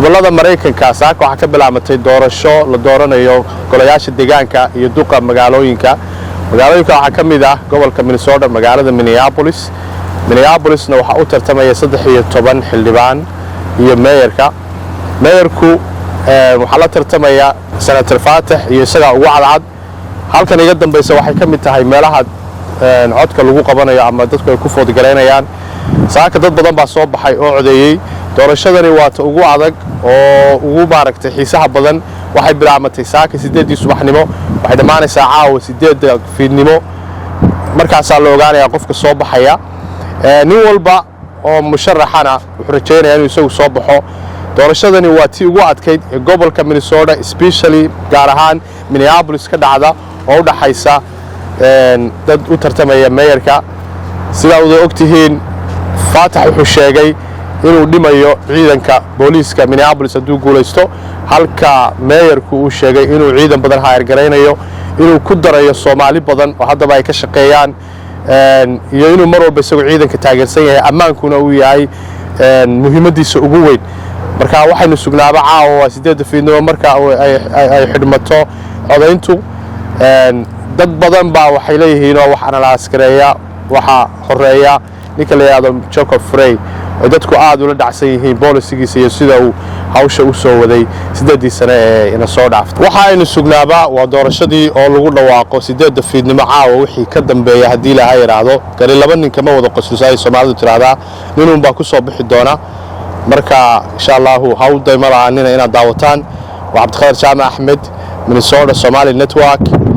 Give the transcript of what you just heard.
gobolada Mareykanka saaka waxa ka bilaabatay doorasho la dooranayo golayaasha deegaanka iyo duqa magaalooyinka waxa ka mid ah gobolka Minnesota magaalada Minneapolisna waxa uu tartamaya 13 xildhibaan iyo mayorku waxa la tartamaya Senator Fatah iyo isaga ugu cadcad halkan iga dambaysa waxay ka mid tahay meelaha codka lagu qabanayo ama dadku ay ku foodgareynayaan saaka dad badan baa soo baxay oo codeeyay doorashadani waa ta ugu adag oo ugu baaragtay xiisaha badan waxay bilaabatay saaka 8 subaxnimo waxay dhamaanaysaa caawa 8 fiidnimo markaas la ogaanaya qofka soo baxaya nin walba oo musharaxana wuxuu rajaynayaa inuu isagu soo baxo doorashadani waa tii ugu adkayd ee gobolka Minnesota especially gaar ahaan Minneapolis ka dhacda oo u dhaxaysa dad u tartamaya mayorka sida uu ogtihiin Fatah wuxuu sheegay inuu dhimayo ciidanka booliiska Minneapolis hadduu guuleysto halka mayorku uu sheegay inuu ciidan badan hayr gareynayo inuu ku darayo Soomaali badan oo haddaba ay ka shaqeeyaan iyo inuu mar walba isagu ciidanka taageersan yahay ammaankuna uu yahay muhiimadiisa ugu weyn marka waxaynu sugnaaba caawa 8 fiidnimo marka ay xidhmato codayntu dad badan baa waxay leeyihiin wax analysis gareeya waxa horeeya ninka la yiraahdo Jacob Frey oo dadku aad ula dhacsan yihiin boolisigiisa iyo sida uu hawsha u soo waday 8 sano ee ina soo dhaaftay waxa aynu sugnaaba waa doorashadii oo lagu dhawaaqo 8 fiidnimo caawa wixii ka dambeeyay hadii la yiraahdo gari laba nin kama wada qosusay Soomaalidu tiraahdaa ninun baa ku soo bixi doona marka insha Allah hawday malaanina ina daawataan waa Cabdiqaadir Jaamac Ahmed Minnesota Somali Network